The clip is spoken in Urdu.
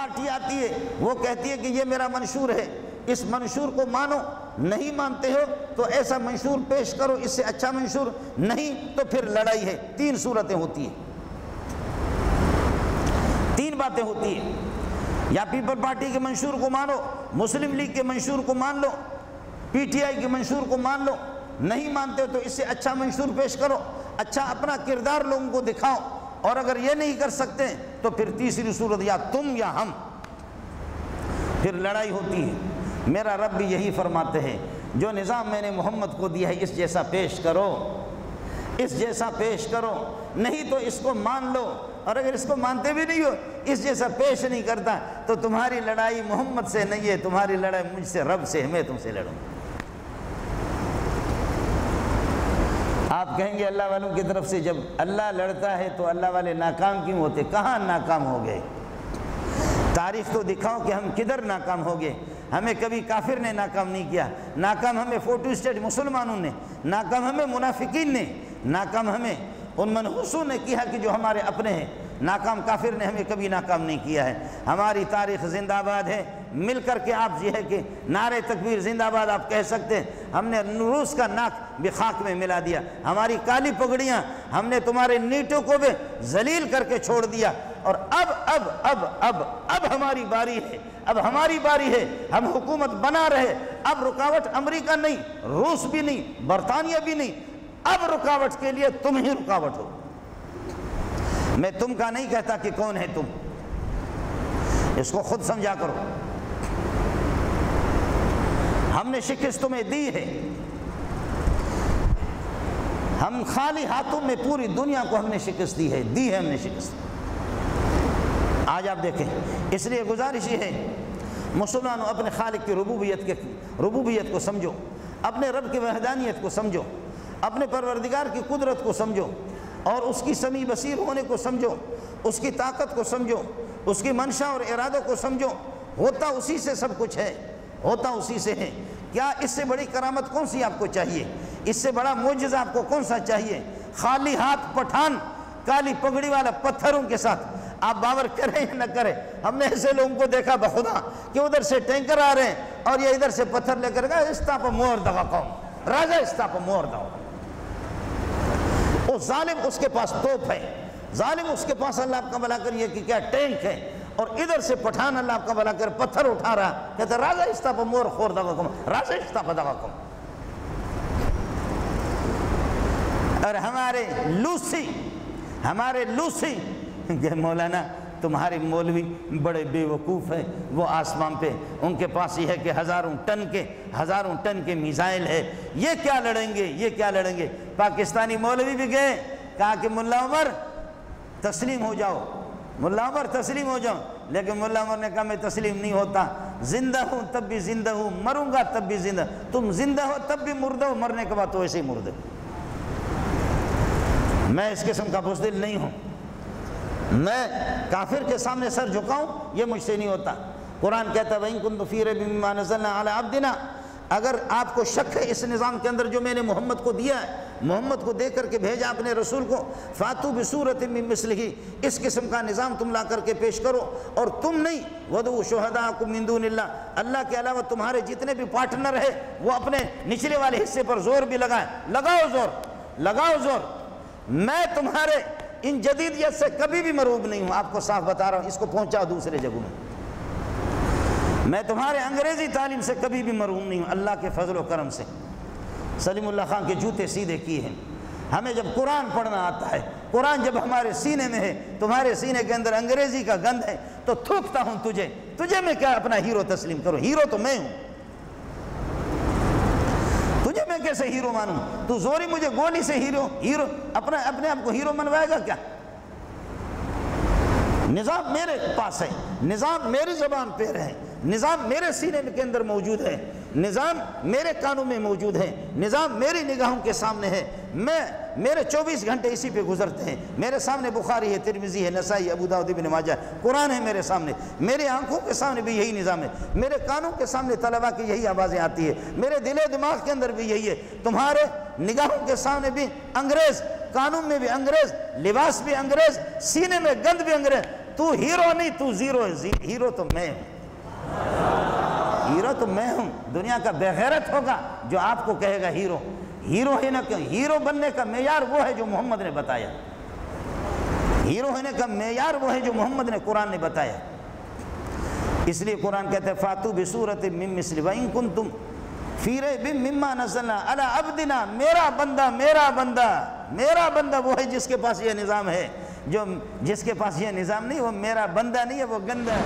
پارٹی آتی ہے وہ کہتی ہے کہ یہ میرا منشور ہے، اس منشور کو مانو، نہیں مانتے ہو تو ایسا منشور پیش کرو اس سے اچھا منشور، نہیں تو پھر لڑائی ہے۔ 3 صورتیں ہوتی ہیں، 3 باتیں ہوتی ہیں، یا پیپل پارٹی کے منشور کو مانو، مسلم لیگ کے منشور کو مان لو، پی ٹی آئی کے منشور کو مان لو، نہیں مانتے ہو تو اس سے اچھا منشور پیش کرو، اچھا اپنا کردار لوگوں کو دکھاؤ، اور اگر یہ نہیں کر سکتے تو پھر تیسری صورت یا تم یا ہم، پھر لڑائی ہوتی ہے۔ میرا رب بھی یہی فرماتے ہیں، جو نظام میں نے محمد کو دیا ہے اس جیسا پیش کرو، اس جیسا پیش کرو، نہیں تو اس کو مان لو، اور اگر اس کو مانتے بھی نہیں ہو، اس جیسا پیش نہیں کرتا تو تمہاری لڑائی محمد سے نہیں ہے، تمہاری لڑائی مجھ سے، رب سے ہے، میں تم سے لڑوں۔ آپ کہیں گے اللہ والوں کی طرف سے جب اللہ لڑتا ہے تو اللہ والے ناکام کیوں ہوتے؟ کہاں ناکام ہو گئے؟ تاریخ تو دکھاؤ کہ ہم کدھر ناکام ہو گئے۔ ہمیں کبھی کافر نے ناکام نہیں کیا، ناکام ہمیں فوٹو اسٹیٹ مسلمانوں نے، ناکام ہمیں منافقین نے، ناکام ہمیں ان منحوسوں نے کیا کہ جو ہمارے اپنے ہیں، ناکام کافر نے ہمیں کبھی ناکام نہیں کیا ہے۔ ہماری تاریخ زندہ باد ہے۔ مل کر کے آپ یہ ہے کہ نعرہ تکبیر زندہ باد آپ کہہ سکتے ہیں، ہم نے روس کا ناک بھی خاک میں ملا دیا، ہماری کالی پگڑیاں ہم نے تمہارے نیٹوں کو بھی ذلیل کر کے چھوڑ دیا، اور اب ہماری باری ہے، اب ہماری باری ہے، ہم حکومت بنا رہے۔ اب رکاوٹ امریکہ نہیں، روس بھی نہیں، برطانیہ بھی نہیں، اب رکاوٹ کے لیے تم ہی رکاوٹ ہو۔ میں تم کا نہیں کہتا کہ کون ہے تم، اس کو خود سمجھا کرو۔ ہم نے شکست تمہیں دی ہے، ہم خالی ہاتھوں میں پوری دنیا کو ہم نے شکست دی ہے ہم نے شکست۔ آج آپ دیکھیں، اس لیے گزارش یہ ہے مسلمانوں، اپنے خالق کی ربوبیت کو سمجھو، اپنے رب کی وحدانیت کو سمجھو، اپنے پروردگار کی قدرت کو سمجھو، اور اس کی سمیع بصیر ہونے کو سمجھو، اس کی طاقت کو سمجھو، اس کی منشا اور ارادوں کو سمجھو۔ ہوتا اسی سے سب کچھ ہے، ہوتا اسی سے ہے۔ کیا اس سے بڑی کرامت کون سی آپ کو چاہیے؟ اس سے بڑا معجزہ آپ کو کون سا چاہیے؟ خالی ہاتھ پٹھان کالی پگڑی والا پتھروں کے ساتھ، آپ باور کریں یا نہ کریں، ہم نے ایسے لوگوں کو دیکھا بخدا کہ ادھر سے ٹینکر آ رہے ہیں اور یہ ادھر سے پتھر لے کر گئے، استاپ مور دغا قوم، راجہ استاپ مور دغا۔ وہ ظالم اس کے پاس توپ ہے، ظالم اس کے پاس اللہ آپ کا بھلا کر یہ کہ کیا ٹینک ہے، اور ادھر سے پٹھان اللہ آپ کا بھلا کر پتھر اٹھا رہا، کہتا راجہ استاپ مور خور دغا قوم، راجہ استاپ دغا قوم۔ اور ہمارے لوسی کہ مولانا تمہارے مولوی بڑے بے وقوف ہیں، وہ آسمان پہ ان کے پاس یہ ہے کہ ہزاروں ٹن کے میزائل ہے، یہ کیا لڑیں گے۔ پاکستانی مولوی بھی گئے، کہا کہ ملا عمر تسلیم ہو جاؤ، ملا عمر تسلیم ہو جاؤ، لیکن ملا عمر نے کہا میں تسلیم نہیں ہوتا، زندہ ہوں تب بھی زندہ ہوں، مروں گا تب بھی زندہ، تم زندہ ہو تب بھی مردہ ہو، مرنے کے بعد تو ایسے ہی مردہ۔ میں اس قسم کا بزدل نہیں ہوں، میں کافر کے سامنے سر جھکاؤں یہ مجھ سے نہیں ہوتا۔ قرآن کہتا ہے وَإِن كُنتُ فِي رَيْبٍ مِّمَّا نَزَّلْنَا عَلَىٰ عَبْدِنَا، اگر آپ کو شک ہے اس نظام کے اندر جو میں نے محمد کو دیا ہے، محمد کو دے کر کے بھیجا اپنے رسول کو، فَأْتُوا بِسُورَةٍ مِّن مِّثْلِهِ، اس قسم کا نظام تم لا کر کے پیش کرو، اور تم نہیں وَادْعُوا شُهَدَاءَكُم مِّن دُونِ اللَّهِ، اللہ کے علاوہ تمہارے جتنے بھی پارٹنر ہیں وہ اپنے نچلے والے حصے پر زور بھی لگائیں، لگاؤ زور۔ میں تمہارے ان جدیدیت سے کبھی بھی مرعوب نہیں ہوں، آپ کو صاف بتا رہا ہوں، اس کو پہنچاؤ دوسرے جگہوں میں۔ میں تمہارے انگریزی تعلیم سے کبھی بھی مرعوب نہیں ہوں، اللہ کے فضل و کرم سے۔ سلیم اللہ خان کے جوتے سیدھے کیے ہیں۔ ہمیں جب قرآن پڑھنا آتا ہے، قرآن جب ہمارے سینے میں ہے، تمہارے سینے کے اندر انگریزی کا گند ہے، تو تھوکتا ہوں تجھے میں کیا اپنا ہیرو تسلیم کروں؟ ہیرو تو میں ہوں، تجھے میں کیسے ہیرو مانوں؟ تو زوری مجھے گولی سے ہیرو اپنے آپ کو ہیرو منوائے گا کیا؟ نظام میرے پاس ہے، نظام میری زبان پہ ہے، نظام میرے سینے کے اندر موجود ہے، نظام میرے کانوں میں موجود ہے، نظام میری نگاہوں کے سامنے ہے، میرے 24 گھنٹے اسی پہ گزرتے ہیں، میرے سامنے بخاری ہے، ترمذی ہے، نسائی، ابو داؤد، ابن ماجہ، قرآن ہے میرے سامنے، میرے آنکھوں کے سامنے بھی یہی نظام ہے، میرے کانوں کے سامنے طلباء کی یہی آوازیں آتی ہے، میرے دل و دماغ کے اندر بھی یہی ہے، تمہارے نگاہوں کے سامنے بھی انگریز، کانوں میں بھی انگریز، لباس بھی انگریز، سینے میں گند بھی انگریز، تو ہیرو نہیں، تو زیرو ہے، ہیرو تو میں ہوں، ہیرو تو میں ہوں۔ دنیا کا بے غیرت ہوگا جو آپ کو کہے گا ہیرو، ہیرو ہے نا، کہ ہیرو بننے کا معیار وہ ہے جو محمد نے بتایا، ہیرو ہونے کا معیار وہ ہے جو محمد نے قرآن نے بتایا۔ اس لیے قرآن کہتے ہیں فاتو بسورۃ من مثلہ وان کنتم فی ریب مما نزلنا علی عبدنا، میرا بندہ میرا بندہ میرا بندہ وہ ہے جس کے پاس یہ نظام ہے، جو جس کے پاس یہ نظام نہیں وہ میرا بندہ نہیں ہے، وہ گندہ ہے۔